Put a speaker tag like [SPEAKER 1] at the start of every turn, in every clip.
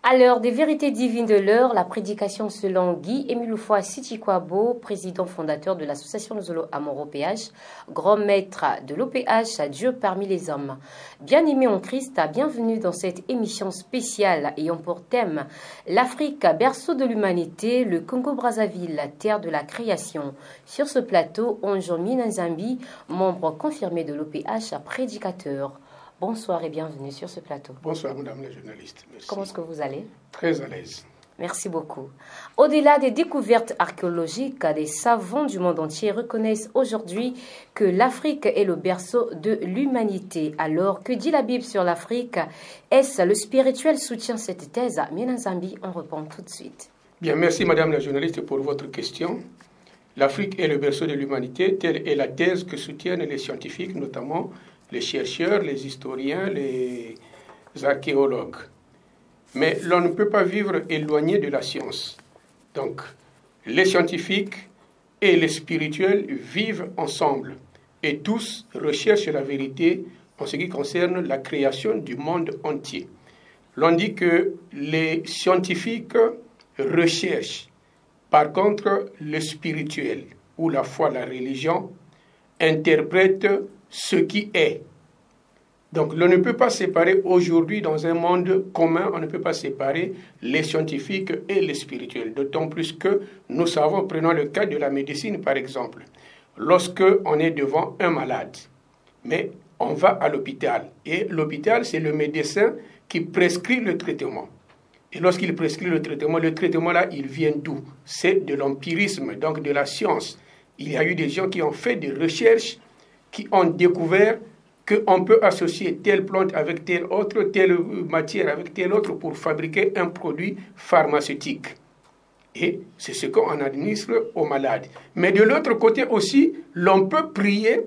[SPEAKER 1] À l'heure des vérités divines de l'heure, la prédication selon Guy Emiloufwa Sitikwabo, président fondateur de l'association Zolo Amour OPH, grand maître de l'OPH à Dieu parmi les hommes. Bien-aimés en Christ, bienvenue dans cette émission spéciale ayant pour thème l'Afrique, berceau de l'humanité, le Congo-Brazzaville, terre de la création. Sur ce plateau, Onjomi Nzambi, membre confirmé de l'OPH, prédicateur. Bonsoir et bienvenue sur ce plateau.
[SPEAKER 2] Bonsoir, madame la journaliste. Merci.
[SPEAKER 1] Comment est-ce que vous allez?
[SPEAKER 2] Très à l'aise.
[SPEAKER 1] Merci beaucoup. Au-delà des découvertes archéologiques, des savants du monde entier reconnaissent aujourd'hui que l'Afrique est le berceau de l'humanité. Alors, que dit la Bible sur l'Afrique? Est-ce le spirituel soutient cette thèse? Nzambi, on répond tout de suite.
[SPEAKER 2] Bien, merci madame la journaliste pour votre question. L'Afrique est le berceau de l'humanité, telle est la thèse que soutiennent les scientifiques, notamment les chercheurs, les historiens, les archéologues. Mais l'on ne peut pas vivre éloigné de la science. Donc, les scientifiques et les spirituels vivent ensemble et tous recherchent la vérité en ce qui concerne la création du monde entier. L'on dit que les scientifiques recherchent. Par contre, le spirituel ou la foi, la religion, interprète ce qui est. Donc, l'on ne peut pas séparer aujourd'hui, dans un monde commun, on ne peut pas séparer les scientifiques et les spirituels. D'autant plus que nous savons, prenons le cas de la médecine par exemple, lorsque on est devant un malade, mais on va à l'hôpital. Et l'hôpital, c'est le médecin qui prescrit le traitement. Et lorsqu'il prescrit le traitement là, il vient d'où? C'est de l'empirisme, donc de la science. Il y a eu des gens qui ont fait des recherches, qui ont découvert qu'on peut associer telle plante avec telle autre, telle matière avec telle autre pour fabriquer un produit pharmaceutique. Et c'est ce qu'on administre aux malades. Mais de l'autre côté aussi, l'on peut prier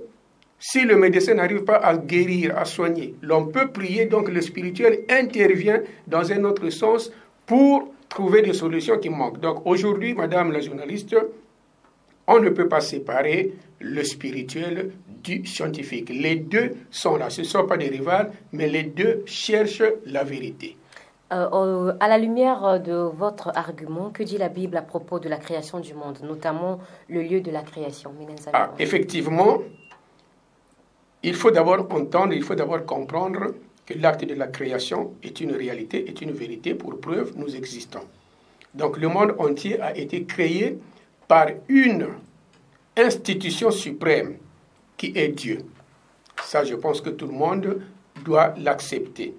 [SPEAKER 2] si le médecin n'arrive pas à guérir, à soigner. L'on peut prier, donc le spirituel intervient dans un autre sens pour trouver des solutions qui manquent. Donc aujourd'hui, madame la journaliste, on ne peut pas séparer le spirituel du scientifique. Les deux sont là. Ce ne sont pas des rivales, mais les deux cherchent la vérité.
[SPEAKER 1] À la lumière de votre argument, que dit la Bible à propos de la création du monde, notamment le lieu de la création?
[SPEAKER 2] Effectivement, il faut d'abord entendre, il faut d'abord comprendre que l'acte de la création est une réalité, est une vérité. Pour preuve, nous existons. Donc le monde entier a été créé par une institution suprême qui est Dieu. Ça, je pense que tout le monde doit l'accepter.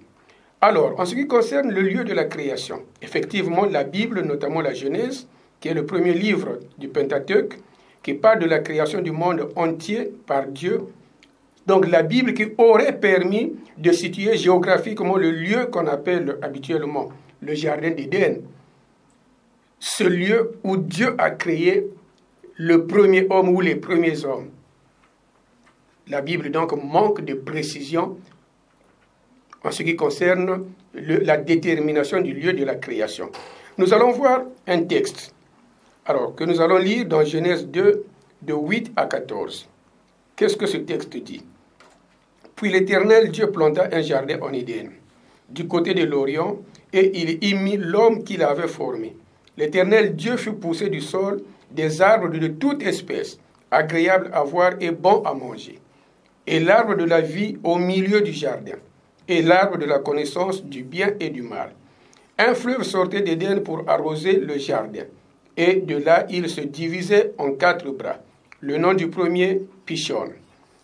[SPEAKER 2] Alors, en ce qui concerne le lieu de la création, effectivement, la Bible, notamment la Genèse, qui est le premier livre du Pentateuque, qui parle de la création du monde entier par Dieu. Donc la Bible qui aurait permis de situer géographiquement le lieu qu'on appelle habituellement le Jardin d'Éden, ce lieu où Dieu a créé le premier homme ou les premiers hommes. La Bible donc manque de précision en ce qui concerne la détermination du lieu de la création. Nous allons voir un texte que nous allons lire dans Genèse 2, de 8 à 14. Qu'est-ce que ce texte dit? Puis l'Éternel Dieu planta un jardin en Éden, du côté de l'Orient, et il y mit l'homme qu'il avait formé. L'Éternel Dieu fit pousser du sol des arbres de toute espèce, agréables à voir et bons à manger, et l'arbre de la vie au milieu du jardin, et l'arbre de la connaissance du bien et du mal. Un fleuve sortait d'Éden pour arroser le jardin, et de là il se divisait en 4 bras. Le nom du premier, Pishon.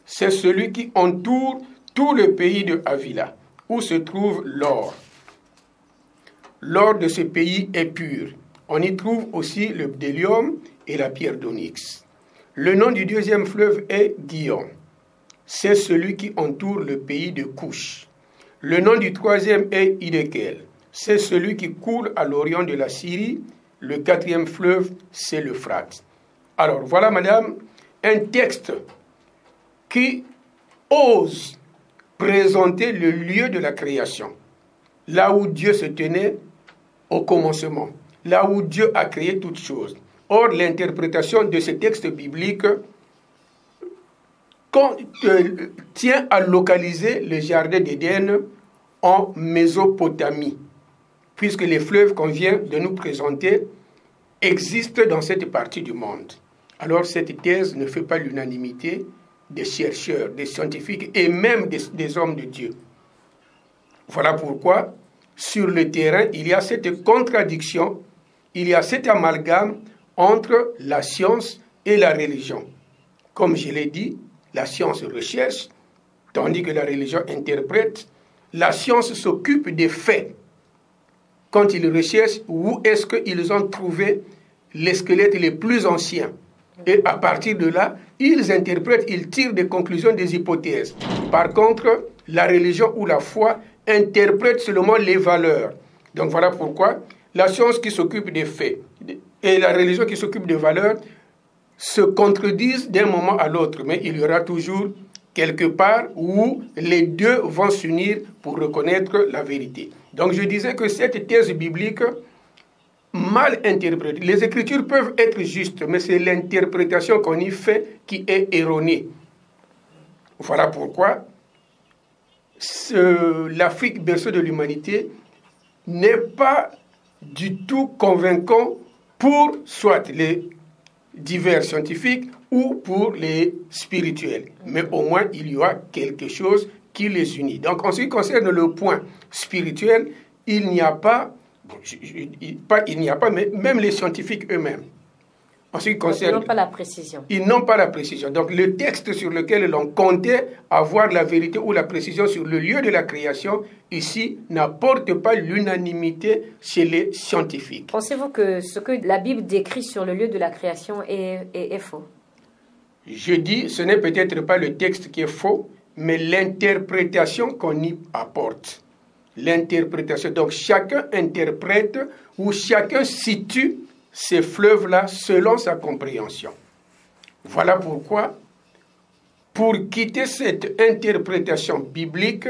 [SPEAKER 2] C'est celui qui entoure tout le pays de Havila, où se trouve l'or. L'or de ce pays est pur. On y trouve aussi le bdellium et la pierre d'onyx. Le nom du deuxième fleuve est Gihon. C'est celui qui entoure le pays de Couche. Le nom du troisième est Hiddekel. C'est celui qui coule à l'orient de la Syrie. Le quatrième fleuve, c'est l'Euphrate. Alors, voilà, madame, un texte qui ose présenter le lieu de la création, là où Dieu se tenait au commencement, là où Dieu a créé toutes choses. Or, l'interprétation de ce texte biblique tient à localiser le jardin d'Éden en Mésopotamie, puisque les fleuves qu'on vient de nous présenter existent dans cette partie du monde. Alors, cette thèse ne fait pas l'unanimité des chercheurs, des scientifiques et même des hommes de Dieu. Voilà pourquoi, sur le terrain, il y a cette contradiction, il y a cet amalgame entre la science et la religion. Comme je l'ai dit, la science recherche, tandis que la religion interprète. La science s'occupe des faits. Quand ils recherchent, où est-ce qu'ils ont trouvé les squelettes les plus anciens? Et à partir de là, ils interprètent, ils tirent des conclusions, des hypothèses. Par contre, la religion ou la foi interprète seulement les valeurs. Donc voilà pourquoi la science qui s'occupe des faits et la religion qui s'occupe des valeurs se contredisent d'un moment à l'autre. Mais il y aura toujours quelque part où les deux vont s'unir pour reconnaître la vérité. Donc je disais que cette thèse biblique mal interprétée, les Écritures peuvent être justes, mais c'est l'interprétation qu'on y fait qui est erronée. Voilà pourquoi l'Afrique, berceau de l'humanité, n'est pas du tout convaincant pour soit les divers scientifiques ou pour les spirituels. Mais au moins, il y a quelque chose qui les unit. Donc, en ce qui concerne le point spirituel, il n'y a pas, mais même les scientifiques eux-mêmes. En ce qui concerne,
[SPEAKER 1] ils n'ont pas la précision.
[SPEAKER 2] Ils n'ont pas la précision. Donc, le texte sur lequel l'on comptait avoir la vérité ou la précision sur le lieu de la création, ici, n'apporte pas l'unanimité chez les scientifiques.
[SPEAKER 1] Pensez-vous que ce que la Bible décrit sur le lieu de la création est faux?
[SPEAKER 2] Je dis, ce n'est peut-être pas le texte qui est faux, mais l'interprétation qu'on y apporte. L'interprétation. Donc, chacun interprète ou chacun situe ces fleuves-là selon sa compréhension. Voilà pourquoi, pour quitter cette interprétation biblique,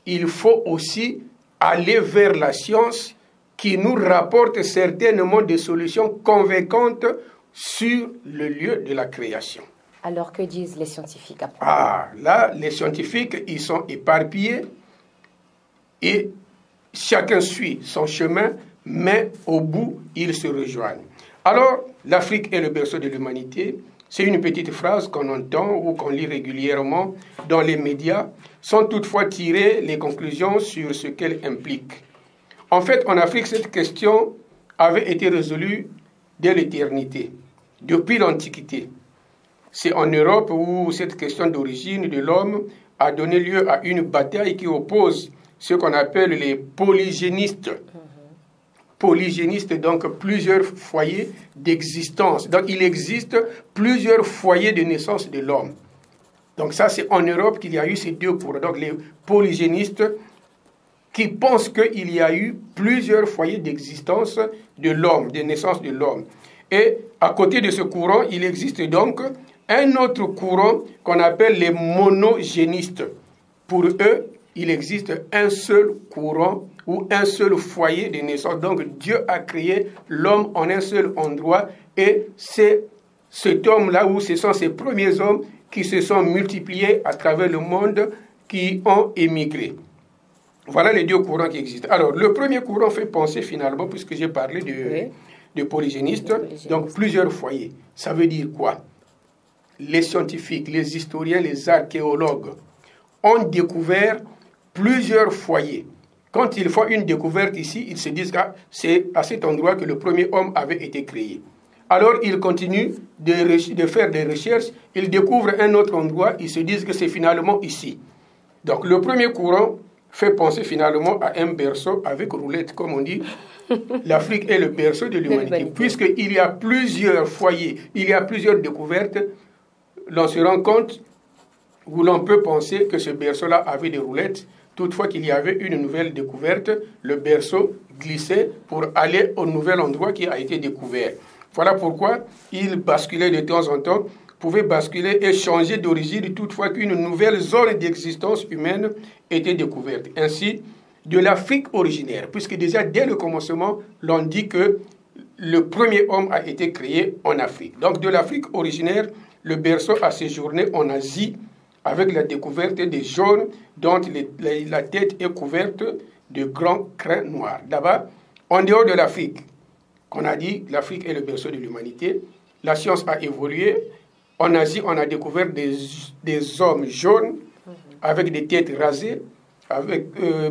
[SPEAKER 2] il faut aussi aller vers la science qui nous rapporte certainement des solutions convaincantes sur le lieu de la création.
[SPEAKER 1] Alors que disent les scientifiques après?
[SPEAKER 2] Là, les scientifiques, ils sont éparpillés et chacun suit son chemin, mais au bout, ils se rejoignent. Alors, l'Afrique est le berceau de l'humanité. C'est une petite phrase qu'on entend ou qu'on lit régulièrement dans les médias, sans toutefois tirer les conclusions sur ce qu'elle implique. En fait, en Afrique, cette question avait été résolue dès l'éternité, depuis l'Antiquité. C'est en Europe où cette question d'origine de l'homme a donné lieu à une bataille qui oppose ce qu'on appelle les polygénistes. Polygénistes, donc plusieurs foyers d'existence. Donc il existe plusieurs foyers de naissance de l'homme. Donc ça, c'est en Europe qu'il y a eu ces deux courants. Donc les polygénistes qui pensent qu'il y a eu plusieurs foyers d'existence de l'homme, de naissance de l'homme. Et à côté de ce courant, il existe donc un autre courant qu'on appelle les monogénistes. Pour eux, il existe un seul courant ou un seul foyer de naissance. Donc Dieu a créé l'homme en un seul endroit et c'est cet homme-là où ce sont ces premiers hommes qui se sont multipliés à travers le monde qui ont émigré. Voilà les deux courants qui existent. Alors le premier courant fait penser finalement, puisque j'ai parlé de polygénistes, donc plusieurs foyers. Ça veut dire quoi? Les scientifiques, les historiens, les archéologues ont découvert plusieurs foyers. Quand ils font une découverte ici, ils se disent que c'est à cet endroit que le premier homme avait été créé. Alors ils continuent de faire des recherches, ils découvrent un autre endroit, ils se disent que c'est finalement ici. Donc le premier courant fait penser finalement à un berceau avec roulette, comme on dit. L'Afrique est le berceau de l'humanité. Puisqu'il y a plusieurs foyers, il y a plusieurs découvertes, l'on se rend compte où l'on peut penser que ce berceau-là avait des roulettes. Toutefois qu'il y avait une nouvelle découverte, le berceau glissait pour aller au nouvel endroit qui a été découvert. Voilà pourquoi il basculait de temps en temps, pouvait basculer et changer d'origine toutefois qu'une nouvelle zone d'existence humaine était découverte. Ainsi, de l'Afrique originaire, puisque déjà dès le commencement, l'on dit que le premier homme a été créé en Afrique. Donc de l'Afrique originaire, le berceau a séjourné en Asie avec la découverte des jaunes dont la tête est couverte de grands crins noirs. Là-bas, en dehors de l'Afrique, qu'on a dit l'Afrique est le berceau de l'humanité, la science a évolué. En Asie, on a découvert des hommes jaunes avec des têtes rasées, avec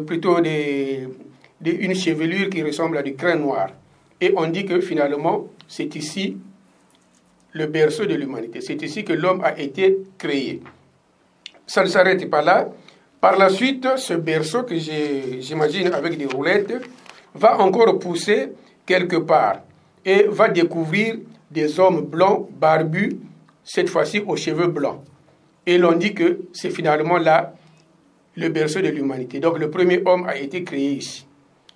[SPEAKER 2] plutôt une chevelure qui ressemble à du crin noir. Et on dit que finalement, c'est ici le berceau de l'humanité. C'est ici que l'homme a été créé. Ça ne s'arrête pas là. Par la suite, ce berceau que j'imagine avec des roulettes va encore pousser quelque part et va découvrir des hommes blancs, barbus, cette fois-ci aux cheveux blancs. Et l'on dit que c'est finalement là le berceau de l'humanité. Donc le premier homme a été créé ici.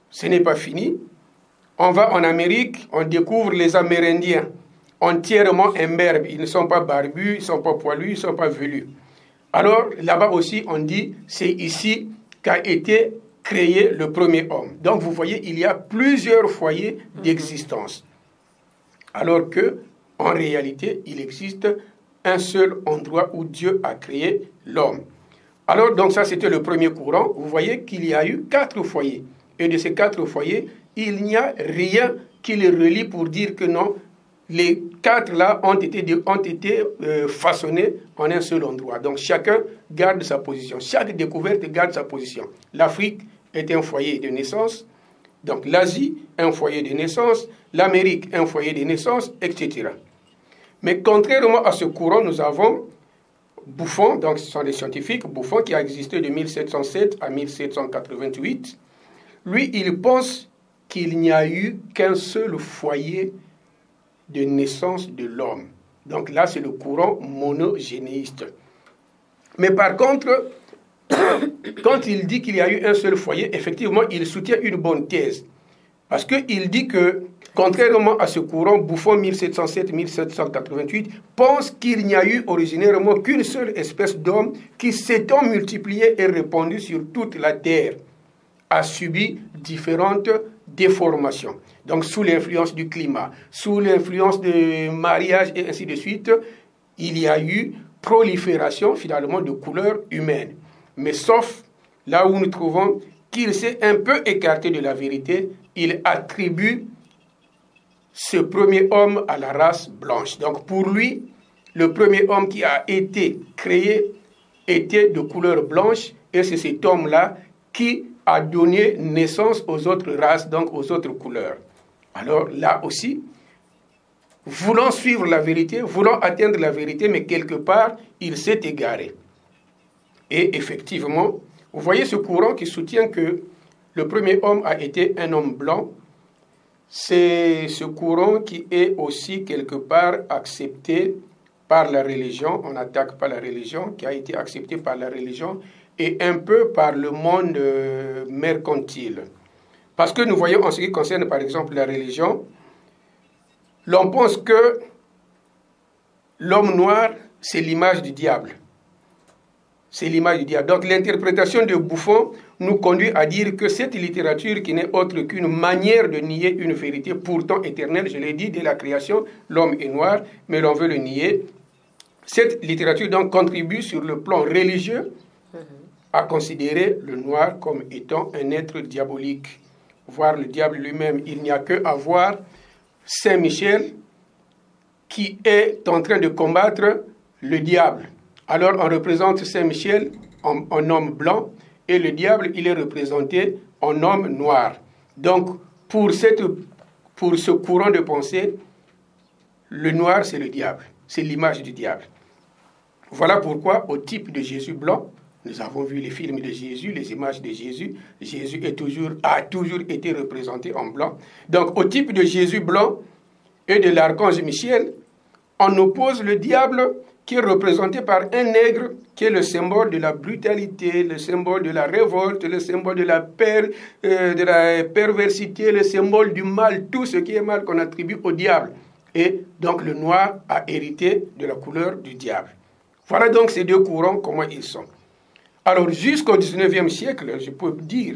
[SPEAKER 2] Ce n'est pas fini. On va en Amérique, on découvre les Amérindiens, entièrement imberbes. Ils ne sont pas barbus, ils ne sont pas poilus, ils ne sont pas velus. Alors là-bas aussi, on dit, c'est ici qu'a été créé le premier homme. Donc vous voyez, il y a plusieurs foyers d'existence. Alors que, en réalité, il existe un seul endroit où Dieu a créé l'homme. Alors, donc ça, c'était le premier courant. Vous voyez qu'il y a eu 4 foyers. Et de ces 4 foyers, il n'y a rien qui les relie pour dire que non, les 4 là ont été façonnés en un seul endroit. Donc chacun garde sa position. Chaque découverte garde sa position. L'Afrique est un foyer de naissance. Donc l'Asie, un foyer de naissance. L'Amérique, un foyer de naissance, etc. Mais contrairement à ce courant, nous avons Buffon, donc ce sont des scientifiques, Buffon qui a existé de 1707 à 1788. Lui, il pense qu'il n'y a eu qu'un seul foyer de naissance de l'homme. Donc là, c'est le courant monogénéiste. Mais par contre, quand il dit qu'il y a eu un seul foyer, effectivement, il soutient une bonne thèse. Parce qu'il dit que, contrairement à ce courant, Buffon 1707-1788 pense qu'il n'y a eu originairement qu'une seule espèce d'homme qui, s'étant multipliée et répandue sur toute la Terre, a subi différentes déformations. Donc, sous l'influence du climat, sous l'influence du mariage et ainsi de suite, il y a eu prolifération finalement de couleurs humaines. Mais sauf là où nous trouvons qu'il s'est un peu écarté de la vérité, il attribue ce premier homme à la race blanche. Donc pour lui, le premier homme qui a été créé était de couleur blanche et c'est cet homme-là qui a donné naissance aux autres races, donc aux autres couleurs. Alors là aussi, voulant suivre la vérité, voulant atteindre la vérité, mais quelque part, il s'est égaré. Et effectivement, vous voyez ce courant qui soutient que le premier homme a été un homme blanc. C'est ce courant qui est aussi quelque part accepté par la religion. On n'attaque pas la religion, qui a été accepté par la religion et un peu par le monde mercantile. Parce que nous voyons en ce qui concerne par exemple la religion, l'on pense que l'homme noir, c'est l'image du diable. C'est l'image du diable. Donc l'interprétation de Buffon nous conduit à dire que cette littérature qui n'est autre qu'une manière de nier une vérité pourtant éternelle, je l'ai dit, dès la création, l'homme est noir, mais l'on veut le nier. Cette littérature donc contribue sur le plan religieux à considérer le noir comme étant un être diabolique. Voir le diable lui-même, il n'y a qu'à voir Saint Michel qui est en train de combattre le diable. Alors on représente Saint Michel en homme blanc et le diable, il est représenté en homme noir. Donc pour ce courant de pensée, le noir c'est le diable, c'est l'image du diable. Voilà pourquoi au type de Jésus blanc, Nous avons vu les films de Jésus, les images de Jésus. Jésus a toujours été représenté en blanc. Donc, au type de Jésus blanc et de l'archange Michel, on oppose le diable qui est représenté par un nègre, qui est le symbole de la brutalité, le symbole de la révolte, le symbole de la perversité, le symbole du mal, tout ce qui est mal qu'on attribue au diable. Et donc le noir a hérité de la couleur du diable. Voilà donc ces deux courants, comment ils sont. Alors jusqu'au 19e siècle, je peux dire,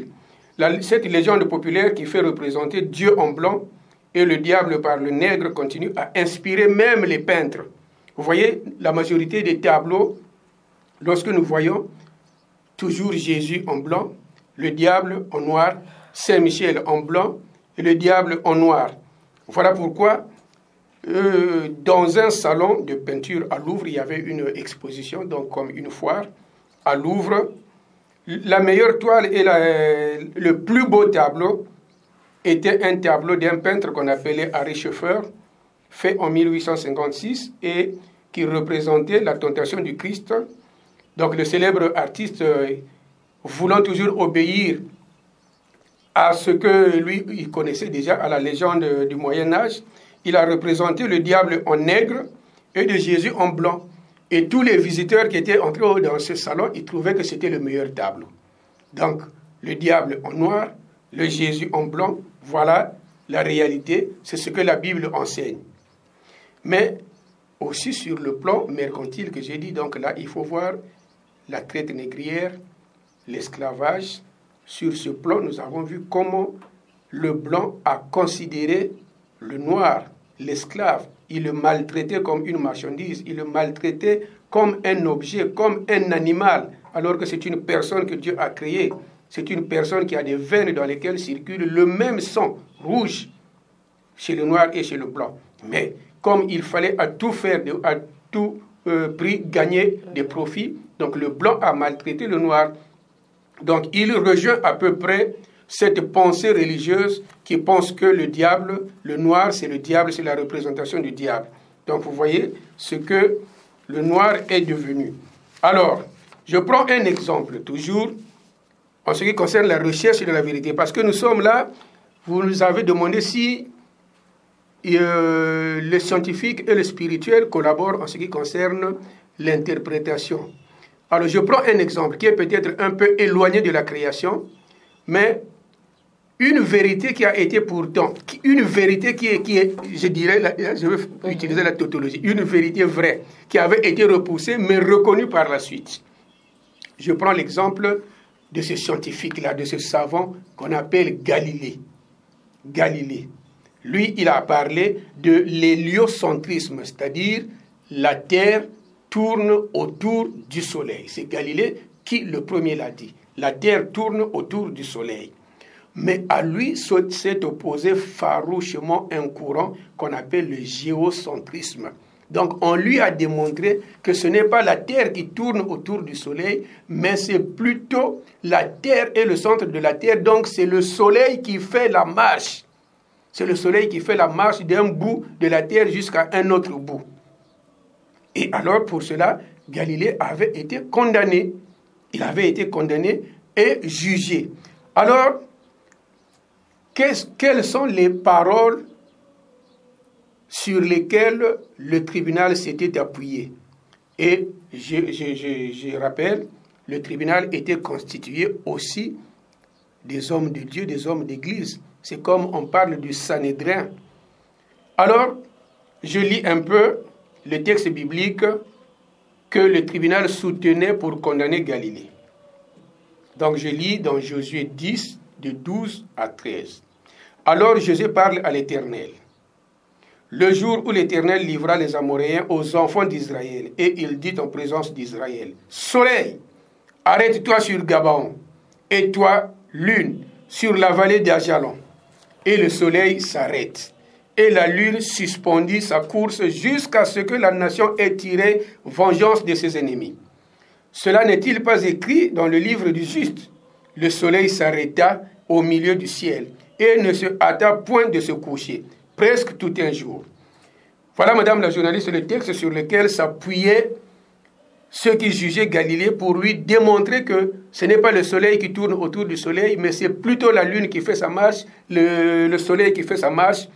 [SPEAKER 2] cette légende populaire qui fait représenter Dieu en blanc et le diable par le nègre continue à inspirer même les peintres. Vous voyez, la majorité des tableaux, lorsque nous voyons toujours Jésus en blanc, le diable en noir, Saint-Michel en blanc et le diable en noir. Voilà pourquoi, dans un salon de peinture à Louvre, il y avait une exposition, donc comme une foire, à Louvre. La meilleure toile et le plus beau tableau était un tableau d'un peintre qu'on appelait Henri Scheffer, fait en 1856 et qui représentait la tentation du Christ. Donc le célèbre artiste, voulant toujours obéir à ce que lui, il connaissait déjà, à la légende du Moyen-Âge, il a représenté le diable en nègre et de Jésus en blanc. Et tous les visiteurs qui étaient entrés dans ce salon, ils trouvaient que c'était le meilleur tableau. Donc le diable en noir, le Jésus en blanc, voilà la réalité, c'est ce que la Bible enseigne. Mais aussi sur le plan mercantile que j'ai dit, donc là, il faut voir la traite négrière, l'esclavage. Sur ce plan, nous avons vu comment le blanc a considéré le noir, l'esclave. Il le maltraitait comme une marchandise, il le maltraitait comme un objet, comme un animal, alors que c'est une personne que Dieu a créée. C'est une personne qui a des veines dans lesquelles circule le même sang rouge chez le noir et chez le blanc. Mais comme il fallait à tout faire, à tout prix gagner des profits, donc le blanc a maltraité le noir. Donc il rejoint à peu près cette pensée religieuse qui pense que le diable, le noir, c'est le diable, c'est la représentation du diable. Donc vous voyez ce que le noir est devenu. Alors, je prends un exemple toujours en ce qui concerne la recherche de la vérité, parce que nous sommes là, vous nous avez demandé si les scientifiques et les spirituels collaborent en ce qui concerne l'interprétation. Alors je prends un exemple qui est peut-être un peu éloigné de la création, mais une vérité qui a été pourtant, une vérité qui est je dirais, je vais utiliser la tautologie, une vérité vraie, qui avait été repoussée mais reconnue par la suite. Je prends l'exemple de ce scientifique-là, de ce savant qu'on appelle Galilée. Galilée. Lui, il a parlé de l'héliocentrisme, c'est-à-dire la Terre tourne autour du Soleil. C'est Galilée qui, le premier, l'a dit. La Terre tourne autour du Soleil. Mais à lui s'est opposé farouchement un courant qu'on appelle le géocentrisme. Donc on lui a démontré que ce n'est pas la Terre qui tourne autour du Soleil, mais c'est plutôt la Terre et le centre de la Terre. Donc c'est le Soleil qui fait la marche. C'est le Soleil qui fait la marche d'un bout de la Terre jusqu'à un autre bout. Et alors, pour cela, Galilée avait été condamné. Il avait été condamné et jugé. Alors, quelles sont les paroles sur lesquelles le tribunal s'était appuyé? Et je rappelle, le tribunal était constitué aussi des hommes de Dieu, des hommes d'église. C'est comme on parle du Sanhédrin. Alors, je lis un peu le texte biblique que le tribunal soutenait pour condamner Galilée. Donc, je lis dans Josué 10, de 12 à 13. Alors Josué parle à l'Éternel. Le jour où l'Éternel livra les Amoréens aux enfants d'Israël, et il dit en présence d'Israël, Soleil, arrête-toi sur Gabaon, et toi, lune, sur la vallée d'Ajalon. Et le soleil s'arrête. Et la lune suspendit sa course jusqu'à ce que la nation ait tiré vengeance de ses ennemis. Cela n'est-il pas écrit dans le livre du juste? Le soleil s'arrêta au milieu du ciel et ne se hâta point de se coucher, presque tout un jour. Voilà, madame la journaliste, le texte sur lequel s'appuyait ceux qui jugeaient Galilée pour lui démontrer que ce n'est pas le soleil qui tourne autour du soleil, mais c'est plutôt la lune qui fait sa marche, le soleil qui fait sa marche.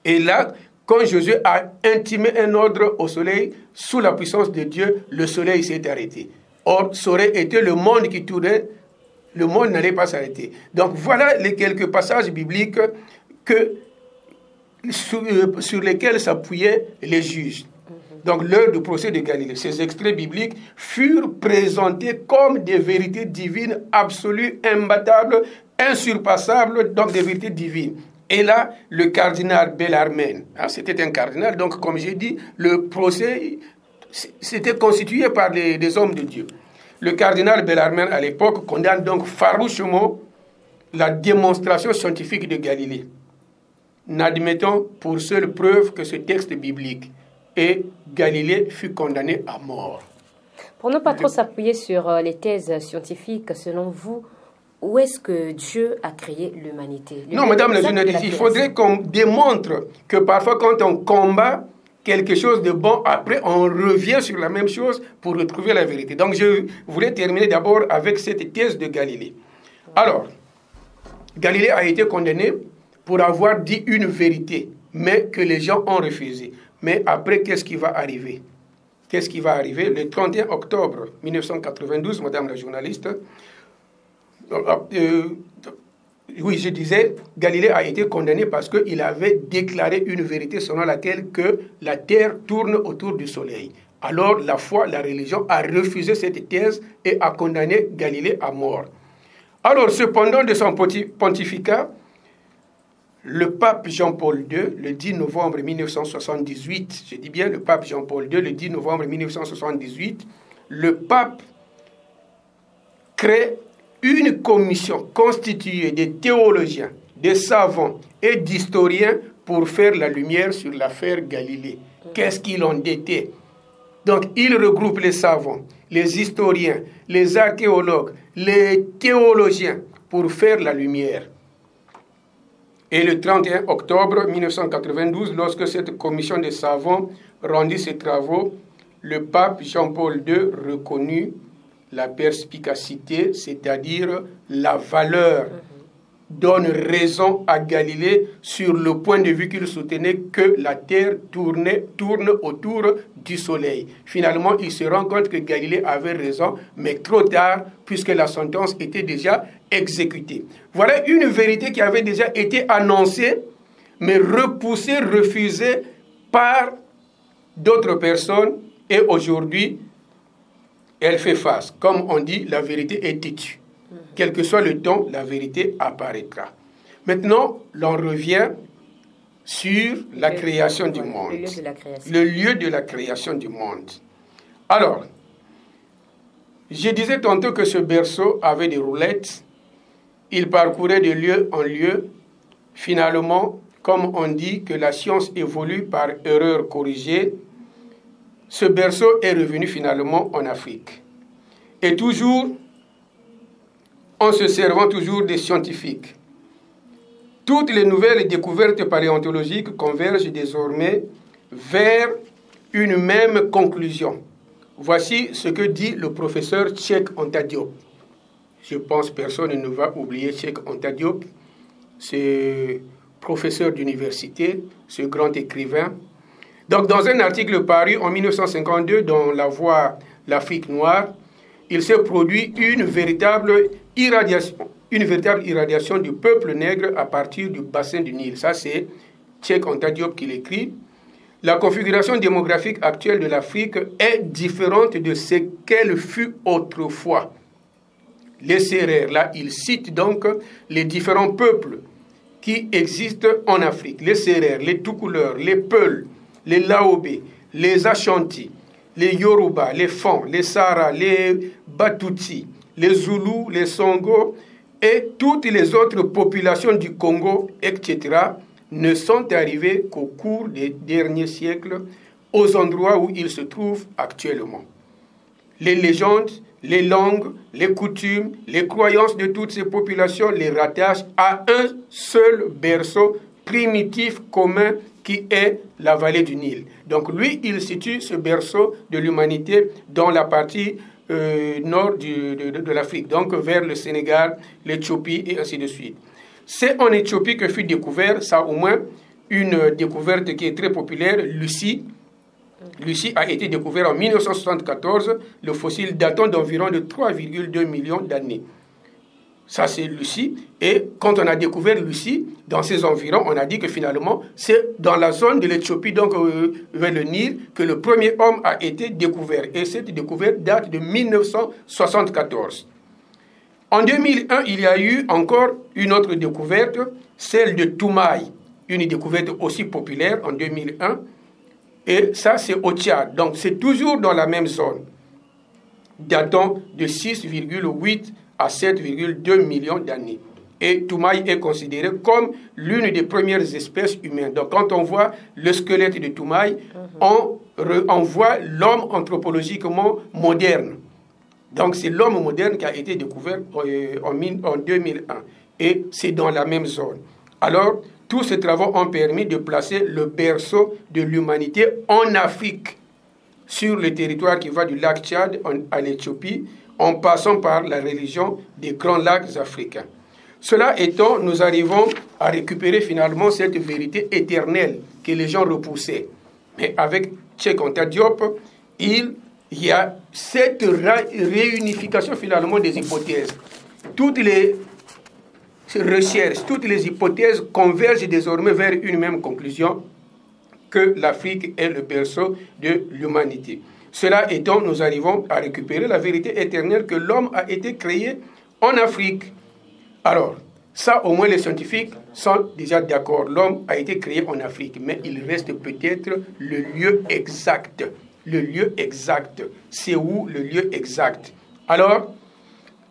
[SPEAKER 2] Et là, quand Josué a intimé un ordre au soleil, sous la puissance de Dieu, le soleil s'est arrêté. Or, ça aurait été le monde qui tournait, le monde n'allait pas s'arrêter. Donc voilà les quelques passages bibliques sur lesquels s'appuyaient les juges. Donc l'heure du procès de Galilée, ces extraits bibliques furent présentés comme des vérités divines absolues, imbattables, insurpassables, donc des vérités divines. Et là, le cardinal Bellarmine, c'était un cardinal, donc comme j'ai dit, le procès c'était constitué par des hommes de Dieu. Le cardinal Bellarmine, à l'époque, condamne donc farouchement la démonstration scientifique de Galilée, n'admettant pour seule preuve que ce texte biblique. Et Galilée fut condamné à mort.
[SPEAKER 1] Pour ne pas trop s'appuyer sur les thèses scientifiques, selon vous, où est-ce que Dieu a créé l'humanité?
[SPEAKER 2] Non, madame la journaliste, il faudrait qu'on démontre que parfois quand on combat quelque chose de bon, après on revient sur la même chose pour retrouver la vérité. Donc je voulais terminer d'abord avec cette thèse de Galilée. Alors, Galilée a été condamné pour avoir dit une vérité, mais que les gens ont refusé. Mais après, qu'est-ce qui va arriver? Qu'est-ce qui va arriver? Le 31 octobre 1992, madame la journaliste, oui, je disais, Galilée a été condamné parce qu'il avait déclaré une vérité selon laquelle que la Terre tourne autour du Soleil. Alors, la foi, la religion a refusé cette thèse et a condamné Galilée à mort. Alors, cependant, de son pontificat, le pape Jean-Paul II, le 10 novembre 1978, je dis bien le pape Jean-Paul II, le 10 novembre 1978, le pape crée une commission constituée de théologiens, de savants et d'historiens pour faire la lumière sur l'affaire Galilée. Qu'est-ce qu'ils ont été? Donc, il regroupe les savants, les historiens, les archéologues, les théologiens pour faire la lumière. Et le 31 octobre 1992, lorsque cette commission de savants rendit ses travaux, le pape Jean-Paul II reconnut la perspicacité, c'est-à-dire la valeur, donne raison à Galilée sur le point de vue qu'il soutenait que la Terre tourne autour du Soleil. Finalement, il se rend compte que Galilée avait raison, mais trop tard, puisque la sentence était déjà exécutée. Voilà une vérité qui avait déjà été annoncée, mais repoussée, refusée par d'autres personnes, et aujourd'hui, elle fait face. Comme on dit, la vérité est têtue. Quel que soit le temps, la vérité apparaîtra. Maintenant, l'on revient sur la création du monde. Le lieu de la création du monde. Alors, je disais tantôt que ce berceau avait des roulettes. Il parcourait de lieu en lieu. Finalement, comme on dit que la science évolue par erreur corrigée, ce berceau est revenu finalement en Afrique. Et toujours, en se servant toujours des scientifiques. Toutes les nouvelles découvertes paléontologiques convergent désormais vers une même conclusion. Voici ce que dit le professeur Cheikh Anta Diop. Je pense que personne ne va oublier Cheikh Anta Diop, ce professeur d'université, ce grand écrivain. Donc, dans un article paru en 1952 dans La Voix, l'Afrique noire, il s'est produit une véritable irradiation du peuple nègre à partir du bassin du Nil. Ça, c'est Cheikh Anta Diop qui l'écrit. La configuration démographique actuelle de l'Afrique est différente de ce qu'elle fut autrefois. Les Sérères, là, il cite donc les différents peuples qui existent en Afrique. Les Sérères, les Toucouleurs, les Peuls, les Laobé, les Ashanti, les Yoruba, les Fon, les Sara, les Batuti, les Zoulous, les Songo et toutes les autres populations du Congo, etc., ne sont arrivés qu'au cours des derniers siècles aux endroits où ils se trouvent actuellement. Les légendes, les langues, les coutumes, les croyances de toutes ces populations les rattachent à un seul berceau primitif commun qui est la vallée du Nil. Donc lui, il situe ce berceau de l'humanité dans la partie nord de l'Afrique, donc vers le Sénégal, l'Éthiopie et ainsi de suite. C'est en Éthiopie que fut découvert, ça au moins, une découverte qui est très populaire, Lucie. Lucie a été découvert en 1974, le fossile datant d'environ de 3,2 millions d'années. Ça, c'est Lucie. Et quand on a découvert Lucie, dans ses environs, on a dit que finalement, c'est dans la zone de l'Éthiopie, donc vers le Nil, que le premier homme a été découvert. Et cette découverte date de 1974. En 2001, il y a eu encore une autre découverte, celle de Toumaï, une découverte aussi populaire en 2001. Et ça, c'est au Tchad. Donc, c'est toujours dans la même zone, datant de 6,8 à 7,2 millions d'années. Et Toumaï est considéré comme l'une des premières espèces humaines. Donc, quand on voit le squelette de Toumaï, on voit l'homme anthropologiquement moderne. Donc, c'est l'homme moderne qui a été découvert en 2001. Et c'est dans la même zone. Alors, tous ces travaux ont permis de placer le berceau de l'humanité en Afrique, sur le territoire qui va du lac Tchad à l'Éthiopie, en passant par la religion des grands lacs africains. Cela étant, nous arrivons à récupérer finalement cette vérité éternelle que les gens repoussaient. Mais avec Cheikh Anta Diop, il y a cette réunification finalement des hypothèses. Toutes les recherches, toutes les hypothèses convergent désormais vers une même conclusion, que l'Afrique est le berceau de l'humanité. Cela étant, nous arrivons à récupérer la vérité éternelle que l'homme a été créé en Afrique. Alors, ça, au moins, les scientifiques sont déjà d'accord. L'homme a été créé en Afrique, mais il reste peut-être le lieu exact. Le lieu exact. C'est où le lieu exact? Alors,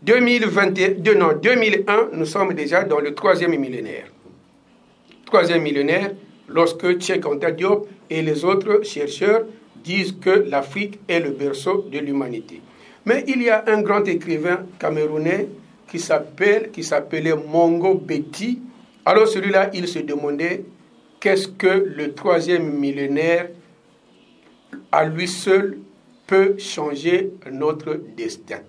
[SPEAKER 2] 2001, nous sommes déjà dans le 3e millénaire. 3e millénaire, lorsque Cheikh Anta Diop et les autres chercheurs disent que l'Afrique est le berceau de l'humanité. Mais il y a un grand écrivain camerounais qui s'appelait Mongo Betty. Alors celui-là, il se demandait qu'est-ce que le 3e millénaire à lui seul peut changer notre destin.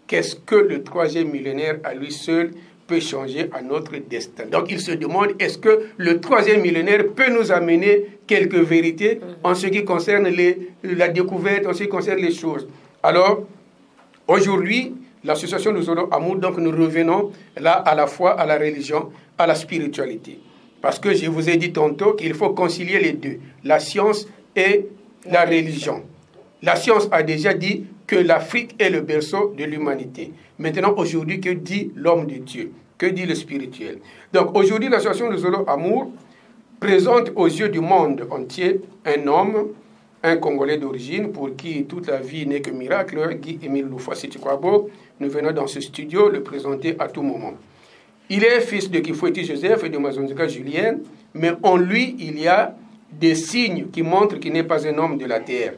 [SPEAKER 2] Qu'est-ce que le 3e millénaire à lui seul peut changer à notre destin. Donc il se demande, est-ce que le 3e millénaire peut nous amener quelques vérités en ce qui concerne la découverte, en ce qui concerne les choses. Alors, aujourd'hui, l'association Nous Aurons Amour, donc nous revenons là à la foi, à la religion, à la spiritualité. Parce que je vous ai dit tantôt qu'il faut concilier les deux, la science et la religion. La science a déjà dit que l'Afrique est le berceau de l'humanité. Maintenant, aujourd'hui, que dit l'homme de Dieu? Que dit le spirituel? Donc, aujourd'hui, l'association Nous Aurons Amour présente aux yeux du monde entier un homme, un Congolais d'origine, pour qui toute la vie n'est que miracle, Guy-Émile Loufoua-Sitikwabo. Nous venons dans ce studio le présenter à tout moment. Il est fils de Kifoueti Joseph et de Mazonzika Julienne, mais en lui, il y a des signes qui montrent qu'il n'est pas un homme de la terre.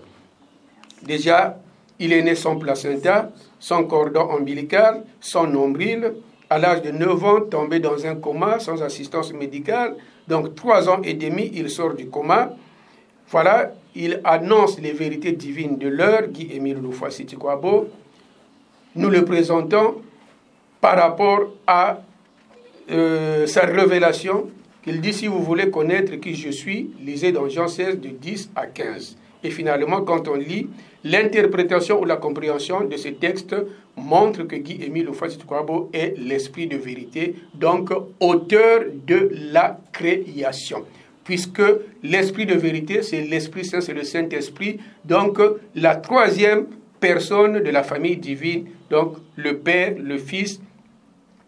[SPEAKER 2] Déjà, il est né sans placenta, sans cordon ombilical, sans nombril. À l'âge de 9 ans, tombé dans un coma sans assistance médicale. Donc 3 ans et demi, il sort du coma. Voilà, il annonce les vérités divines de l'heure, Guy-Émile Loufoua-Sitikwabo. Nous le présentons par rapport à sa révélation, qu'il dit, si vous voulez connaître qui je suis, lisez dans Jean 16, de 10 à 15. Et finalement, quand on lit, l'interprétation ou la compréhension de ce texte montre que Guy-Émile Loufoua-Sitikwabo est l'esprit de vérité, donc auteur de la création. Puisque l'esprit de vérité, c'est l'Esprit Saint, c'est le Saint-Esprit, donc la 3e personne de la famille divine, donc le Père, le Fils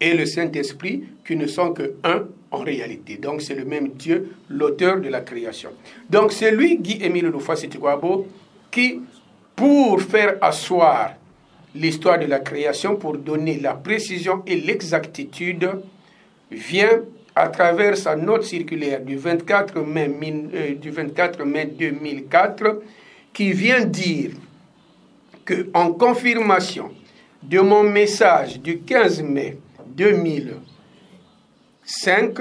[SPEAKER 2] et le Saint-Esprit, qui ne sont que un en réalité. Donc c'est le même Dieu, l'auteur de la création. Donc c'est lui, Guy-Émile Loufoua-Sitikwabo, qui, pour faire asseoir l'histoire de la création, pour donner la précision et l'exactitude, vient à travers sa note circulaire du 24 mai 2004, qui vient dire que, en confirmation de mon message du 15 mai 2005,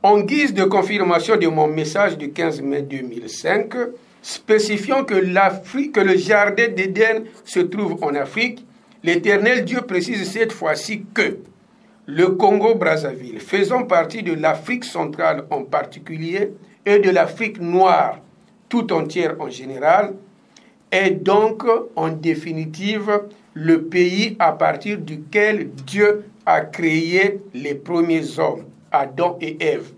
[SPEAKER 2] en guise de confirmation de mon message du 15 mai 2005, spécifiant que le jardin d'Éden se trouve en Afrique, l'Éternel Dieu précise cette fois-ci que le Congo-Brazzaville, faisant partie de l'Afrique centrale en particulier et de l'Afrique noire tout entière en général, est donc en définitive le pays à partir duquel Dieu a créé les premiers hommes, Adam et Ève.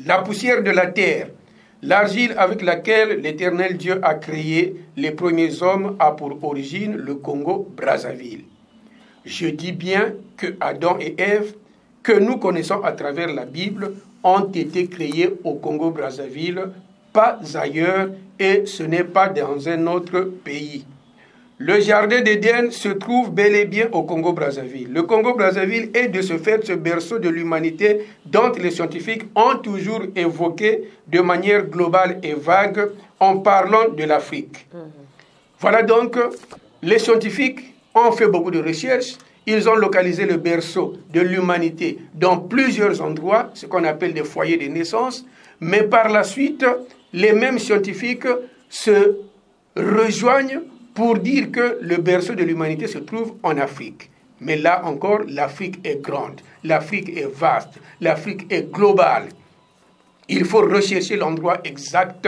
[SPEAKER 2] La poussière de la terre, l'argile avec laquelle l'Éternel Dieu a créé les premiers hommes a pour origine le Congo-Brazzaville. Je dis bien que Adam et Ève, que nous connaissons à travers la Bible, ont été créés au Congo-Brazzaville, pas ailleurs, et ce n'est pas dans un autre pays. Le jardin d'Éden se trouve bel et bien au Congo-Brazzaville. Le Congo-Brazzaville est de ce fait ce berceau de l'humanité dont les scientifiques ont toujours évoqué de manière globale et vague en parlant de l'Afrique. Voilà donc, les scientifiques ont fait beaucoup de recherches. Ils ont localisé le berceau de l'humanité dans plusieurs endroits, ce qu'on appelle des foyers de naissance. Mais par la suite, les mêmes scientifiques se rejoignent pour dire que le berceau de l'humanité se trouve en Afrique. Mais là encore, l'Afrique est grande, l'Afrique est vaste, l'Afrique est globale. Il faut rechercher l'endroit exact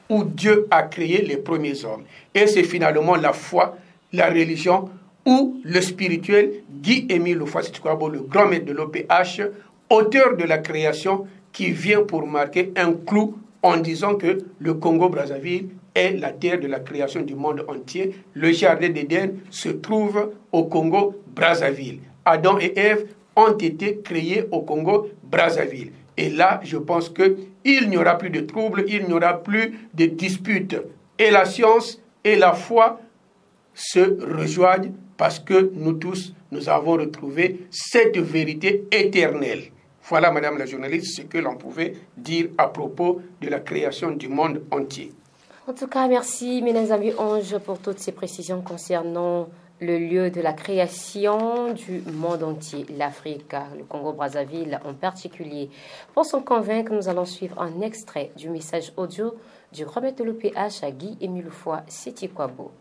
[SPEAKER 2] où Dieu a créé les premiers hommes. Et c'est finalement la foi, la religion ou le spirituel. Guy-Émile Houphouët-Sitikwabo, le grand maître de l'OPH, auteur de la création, qui vient pour marquer un clou en disant que le Congo-Brazzaville est la terre de la création du monde entier. Le jardin d'Éden se trouve au Congo-Brazzaville. Adam et Ève ont été créés au Congo-Brazzaville. Et là, je pense qu'il n'y aura plus de troubles, il n'y aura plus de disputes. Et la science et la foi se rejoignent parce que nous tous, nous avons retrouvé cette vérité éternelle. Voilà, Madame la journaliste, ce que l'on pouvait dire à propos de la création du monde entier.
[SPEAKER 1] En tout cas, merci, mesdames et amis Ange, pour toutes ces précisions concernant le lieu de la création du monde entier, l'Afrique, le Congo-Brazzaville en particulier. Pour s'en convaincre, nous allons suivre un extrait du message audio du grand maître de l'OPH à Guy-Émile Houphouët-Sitikwabo.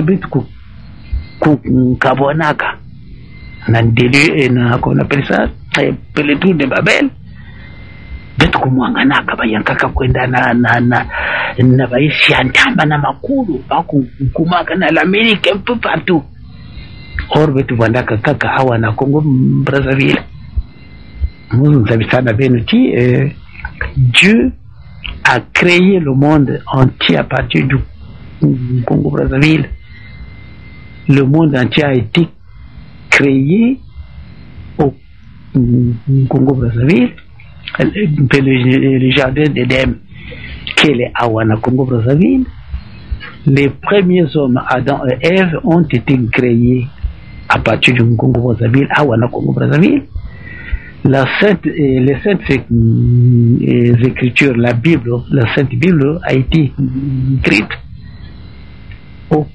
[SPEAKER 3] Bitu kukabwanaka na ndele na kona pesa peletu de Babel bitu kumwanganaka bayankaka kwenda na baisi antamba na makulu bakumaka na l'Amérique un peu partout. Or bitu bandaka kaka awa na Congo Brazzaville. Nous habitons à Benuti. Dieu a créé le monde entier à partir du Congo Brazzaville. Le monde entier a été créé au Congo Brazzaville. Le jardin d'Éden, qui est à Congo Brazzaville. Les premiers hommes, Adam et Ève, ont été créés à partir du Congo Brazzaville, à Congo Brazzaville. Les saintes écritures, la Bible, la Sainte Bible a été écrite au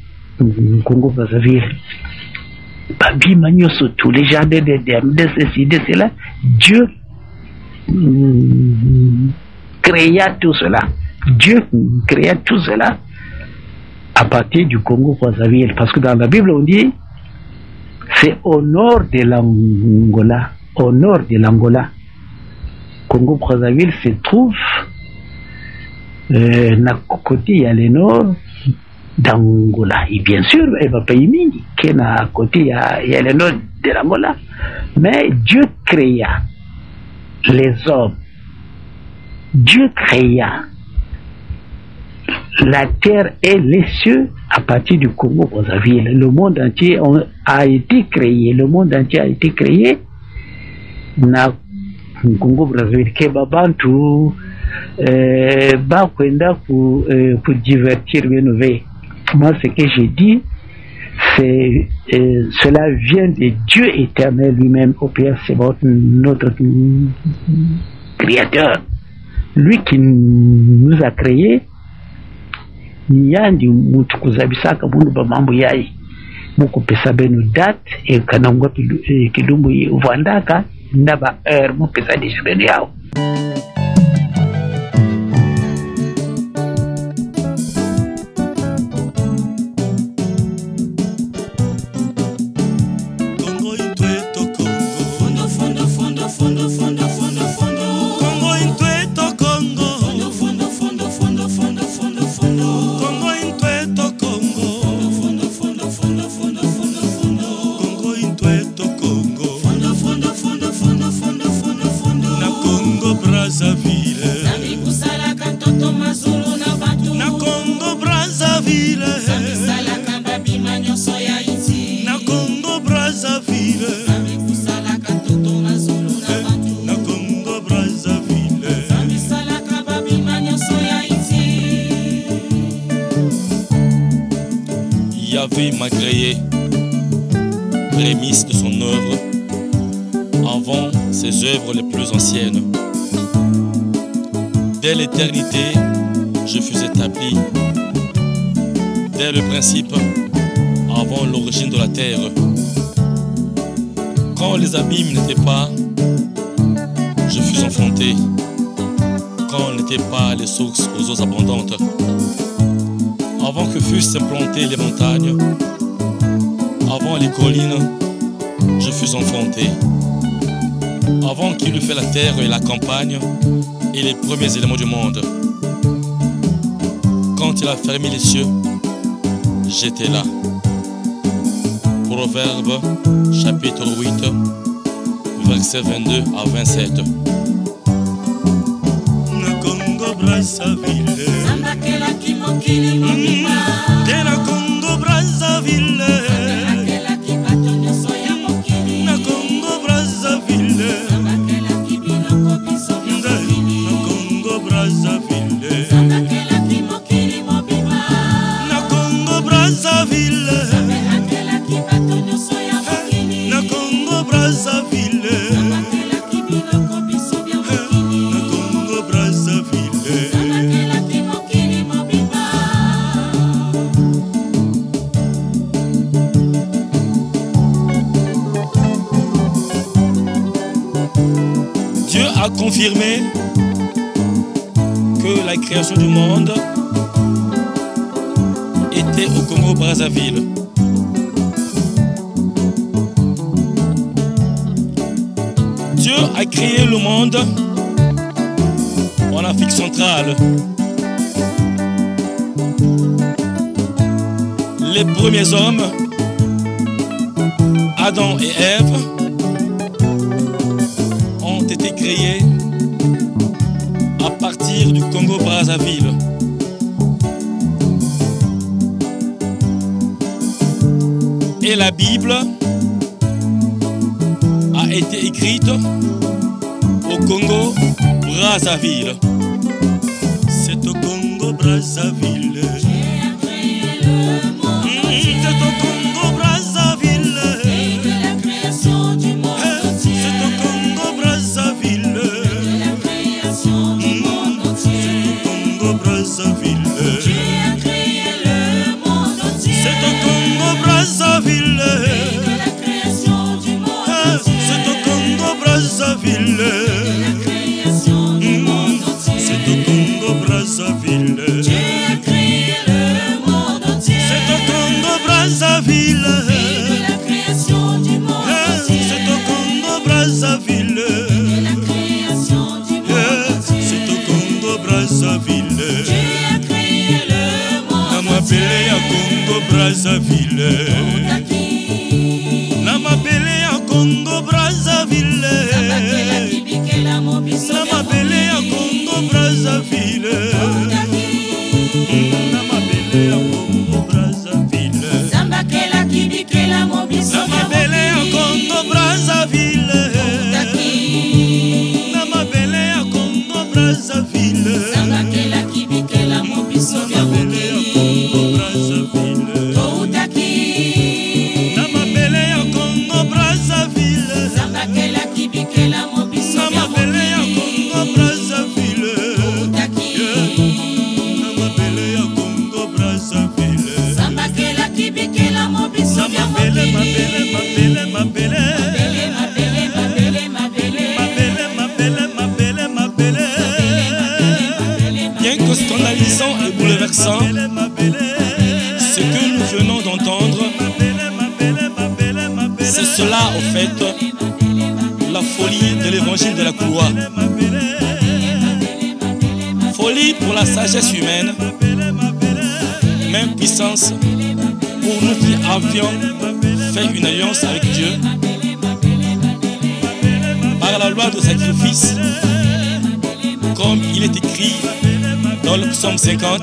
[SPEAKER 3] Congo Brazzaville. Babi Magno surtout les jardins de ceci, de cela, Dieu créa tout cela. Dieu créa tout cela à partir du Congo Brazzaville. Parce que dans la Bible on dit c'est au nord de l'Angola. Au nord de l'Angola. Congo Brazzaville se trouve na côté il y a le nord d'Angola. Et bien sûr, il va pas y mingi, qui na côté il y a le nord de l'Angola. Mais Dieu créa les hommes. Dieu créa la terre et les cieux à partir du Congo Brazzaville. Le monde entier a été créé. Le monde entier a été créé na Congo Brazzaville. Que babantu ba kwenda pour divertir Benové. Moi, ce que j'ai dit, cela vient de Dieu éternel lui-même, au Père, c'est notre Créateur. Lui qui nous a créés, Nyandi mutukuzabisaka mundu ba mambo yai muku pesa benu date e kanangwa kidumbu uvandaka ndaba mu pesa disibeni yao.
[SPEAKER 4] Yahvé m'a créé, prémisse de son œuvre, avant ses œuvres les plus anciennes. Dès l'éternité, je fus établi, dès le principe, avant l'origine de la terre. Quand les abîmes n'étaient pas, je fus enfanté, quand n'étaient pas les sources aux eaux abondantes. Avant que fussent implantées les montagnes, avant les collines, je fus enfanté. Avant qu'il eût fait la terre et la campagne et les premiers éléments du monde. Quand il a fermé les cieux, j'étais là. Proverbe, chapitre 8, versets 22 à 27.
[SPEAKER 5] Congo Brazzaville. De la Congo Brazzaville. Na Congo Brazzaville. Na Congo Brazzaville. Na Congo Brazzaville. Na Congo Brazzaville.
[SPEAKER 4] Dieu a confirmé que la création du monde était au Congo-Brazzaville. Dieu a créé le monde en Afrique centrale. Les premiers hommes, Adam et Ève, ont été créés à partir du Congo-Brazzaville. Et la Bible a été écrite au Congo-Brazzaville.
[SPEAKER 5] C'est au Congo-Brazzaville. C'est au Congo-Brazzaville. C'est au Congo-Brazzaville. C'est au Congo-Brazzaville. C'est au Congo-Brazzaville. C'est au Congo-Brazzaville. C'est au Congo-Brazzaville. C'est au Congo-Brazzaville. C'est au Congo-Brazzaville. Na mapele ya Congo-Brazzaville. Na mapele ya Congo-Brazzaville. Na mapele ya Congo-Brazzaville. Na mapele ya Congo-Brazzaville. Na mapele ya Congo-Brazzaville. Na mapele ya Congo-Brazzaville. Na mapele ya Congo-Brazzaville.
[SPEAKER 4] fait la folie de l'évangile de la croix. Folie pour la sagesse humaine, même puissance pour nous qui avions fait une alliance avec Dieu par la loi de sacrifice, comme il est écrit dans le psaume 50,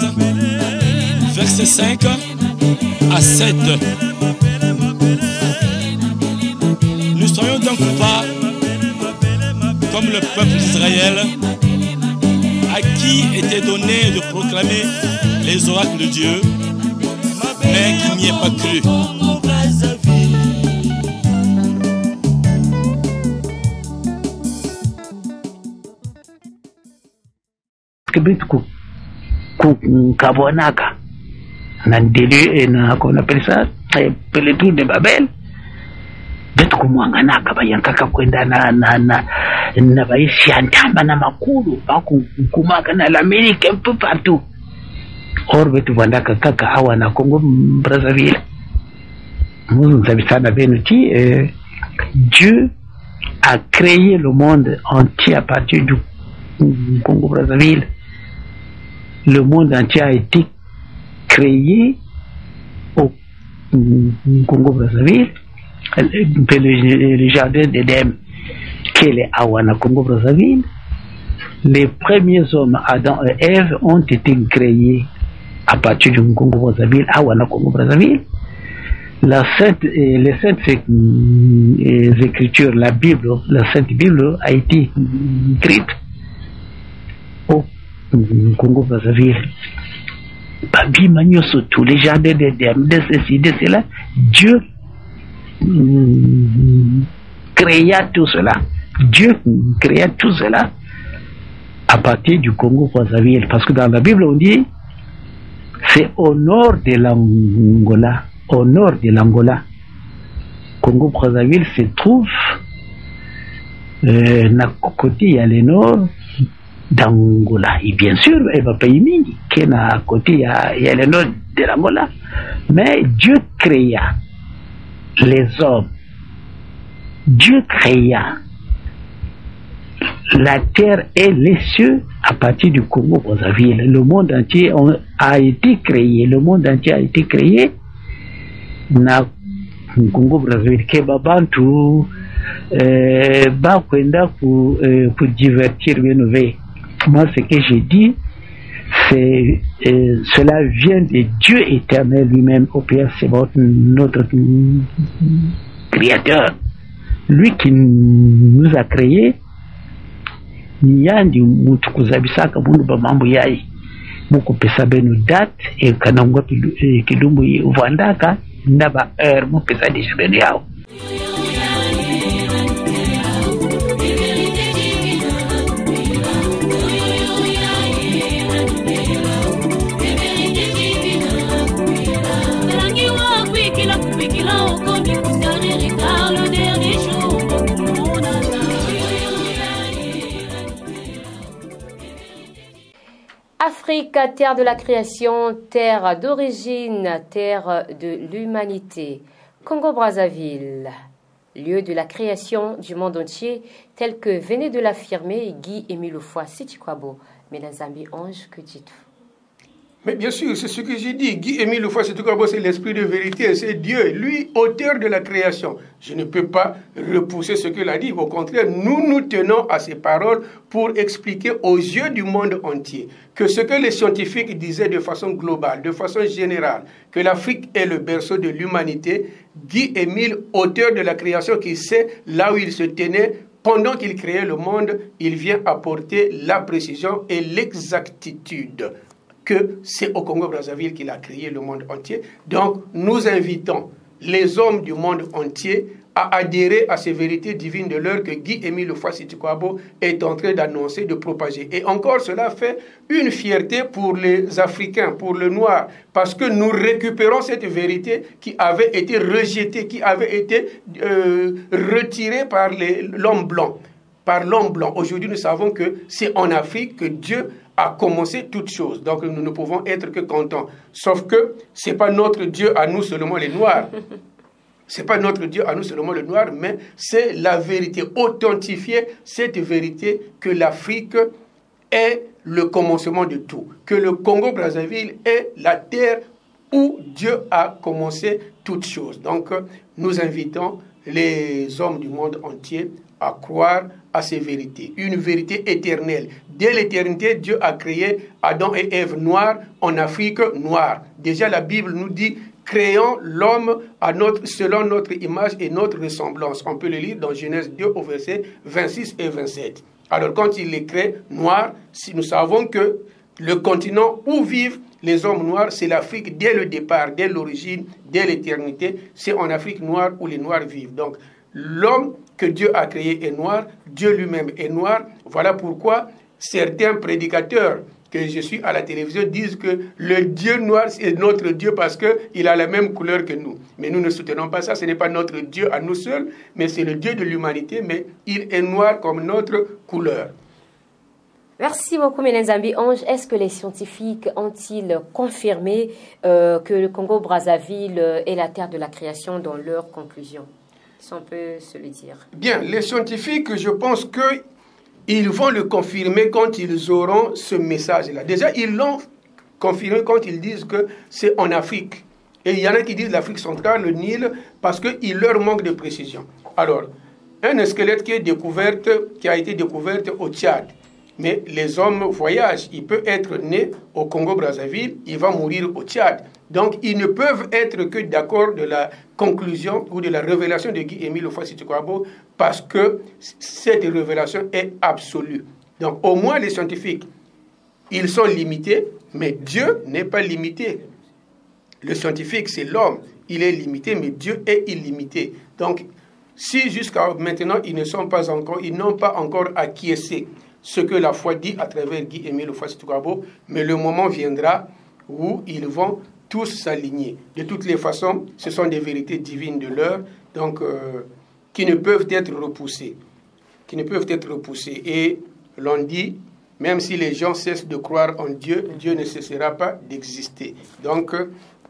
[SPEAKER 4] versets 5 à 7. Nous serions donc pas comme le peuple d'Israël, à qui était donné de proclamer les oracles de Dieu, mais qui n'y est pas cru.
[SPEAKER 3] Kabonaka nandele na kona pesa pele tu de Babel betu kumwanganaka bayankaka kwenda na baisi antamba na makulu bakumaka na l'Amérique un peu partout. Or betu bandaka kaka awa na Congo Brazzaville. Nous habitons Benuti. Dieu a créé le monde entier à partir du Congo Brazzaville. Le monde entier a été créé au Congo Brazzaville. Le jardin d'Éden qui est à Congo Brazzaville. Les premiers hommes, Adam et Ève, ont été créés à partir du Congo Brazzaville, à Congo Brazzaville. Les saintes écritures, la Bible, la Sainte Bible a été écrite au Congo Brazzaville. Babi Magnoso, tous les jardins de ceci, de cela, Dieu créa tout cela. Dieu créa tout cela à partir du Congo Brazzaville. Parce que dans la Bible, on dit c'est au nord de l'Angola. Au nord de l'Angola. Congo Brazzaville se trouve à côté, il y a le nord d'Angola. Et bien sûr, il va payer mini, qui est à côté, il y a le nord de l'Angola. Mais Dieu créa les hommes. Dieu créa la terre et les cieux à partir du Congo Brazzaville. Le monde entier a été créé. Le monde entier a été créé na Congo Brazzaville. Keba bantu ba kwenda pour divertir Benové. Moi, ce que j'ai dit, c'est cela vient de Dieu éternel lui-même, au Père, c'est notre créateur. Lui qui nous a créés. Nyandi mutu kuzabisaka mundu ba mambo yayi muko pesa benu date e kanangwa kidumbu uvandaka ndaba mu pesa disha benu yao.
[SPEAKER 1] Afrique, terre de la création, terre d'origine, terre de l'humanité. Congo-Brazzaville, lieu de la création du monde entier, tel que venait de l'affirmer Guy-Émile Houphouët-Sitikwabo. Mesdames, amis, anges, que dites-vous?
[SPEAKER 2] Mais bien sûr, c'est ce que j'ai dit. Guy-Émile Houphouët-Sitikwabo, c'est l'esprit de vérité, c'est Dieu, lui, auteur de la création. Je ne peux pas repousser ce qu'il a dit. Au contraire, nous tenons à ses paroles pour expliquer aux yeux du monde entier que ce que les scientifiques disaient de façon globale, de façon générale, que l'Afrique est le berceau de l'humanité, Guy-Émile, auteur de la création, qui sait là où il se tenait, pendant qu'il créait le monde, il vient apporter la précision et l'exactitude que c'est au Congo-Brazzaville qu'il a créé le monde entier. Donc, nous invitons les hommes du monde entier à adhérer à ces vérités divines de l'heure que Guy-Émile Houphouët-Sitikwabo est en train d'annoncer, de propager. Et encore, cela fait une fierté pour les Africains, pour le noir, parce que nous récupérons cette vérité qui avait été rejetée, qui avait été retirée par l'homme blanc. Par l'homme blanc. Aujourd'hui, nous savons que c'est en Afrique que Dieu a commencé toutes choses. Donc, nous ne pouvons être que contents. Sauf que ce n'est pas notre Dieu à nous seulement les Noirs. Ce n'est pas notre Dieu à nous seulement le noir, mais c'est la vérité, authentifier cette vérité que l'Afrique est le commencement de tout, que le Congo-Brazzaville est la terre où Dieu a commencé toutes choses. Donc, nous invitons les hommes du monde entier à croire à ces vérités, une vérité éternelle. Dès l'éternité, Dieu a créé Adam et Ève noirs en Afrique noire. Déjà, la Bible nous dit « Créons l'homme selon notre image et notre ressemblance ». On peut le lire dans Genèse 2 au verset 26 et 27. Alors, quand il les crée noirs, si nous savons que le continent où vivent les hommes noirs, c'est l'Afrique dès le départ, dès l'origine, dès l'éternité. C'est en Afrique noire où les noirs vivent. Donc, l'homme que Dieu a créé est noir, Dieu lui-même est noir. Voilà pourquoi certains prédicateurs que je suis à la télévision disent que le Dieu noir est notre Dieu parce qu'il a la même couleur que nous. Mais nous ne soutenons pas ça, ce n'est pas notre Dieu à nous seuls, mais c'est le Dieu de l'humanité, mais il est noir comme notre couleur.
[SPEAKER 1] Merci beaucoup, Ménenzambi Ange. Est-ce que les scientifiques ont-ils confirmé que le Congo-Brazzaville est la terre de la création dans leurs conclusions? Si on peut se le dire.
[SPEAKER 2] Bien, les scientifiques, je pense qu'ils vont le confirmer quand ils auront ce message-là. Déjà, ils l'ont confirmé quand ils disent que c'est en Afrique. Et il y en a qui disent l'Afrique centrale, le Nil, parce qu'il leur manque de précision. Alors, un squelette qui a été découvert au Tchad. Mais les hommes voyagent. Il peut être né au Congo-Brazzaville, il va mourir au Tchad. Donc, ils ne peuvent être que d'accord de la conclusion ou de la révélation de Guy-Émile Houphouët-Sitoé-Kouabo parce que cette révélation est absolue. Donc, au moins, les scientifiques, ils sont limités, mais Dieu n'est pas limité. Le scientifique, c'est l'homme. Il est limité, mais Dieu est illimité. Donc, si jusqu'à maintenant, ils n'ont pas encore acquiescé ce que la foi dit à travers Guy-Émile Houphouët-Sitoé-Kouabo, mais le moment viendra où ils vont tous s'aligner. De toutes les façons, ce sont des vérités divines de l'heure, donc qui ne peuvent être repoussées. Et l'on dit, même si les gens cessent de croire en Dieu, Dieu ne cessera pas d'exister. Donc,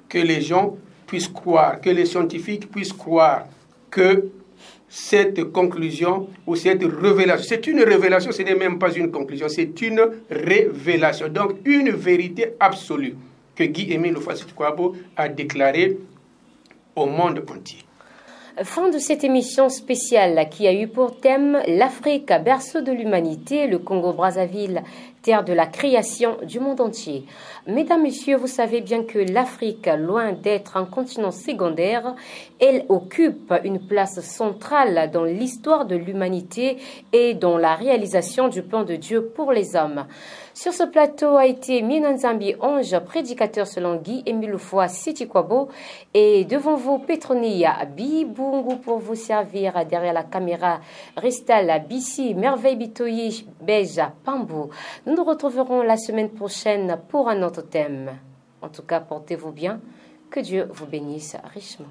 [SPEAKER 2] que les gens puissent croire, que les scientifiques puissent croire que cette conclusion ou cette révélation, c'est une révélation, ce n'est même pas une conclusion, c'est une révélation. Donc, une vérité absolue que Guy-Émile Houphouët-Sitoé-Kouabo a déclarée au monde entier.
[SPEAKER 1] Fin de cette émission spéciale qui a eu pour thème l'Afrique, berceau de l'humanité, le Congo-Brazzaville, terre de la création du monde entier. Mesdames, Messieurs, vous savez bien que l'Afrique, loin d'être un continent secondaire, elle occupe une place centrale dans l'histoire de l'humanité et dans la réalisation du plan de Dieu pour les hommes. Sur ce plateau a été Ménenzambi Ange, prédicateur selon Guy-Émile Houphouët-Sitoé-Kouabo, et devant vous, Petronia Bibungu pour vous servir derrière la caméra, Ristal Bissi, Merveille Bitoyi, Beja Pambou. Nous nous retrouverons la semaine prochaine pour un autre thème. En tout cas, portez-vous bien. Que Dieu vous bénisse richement.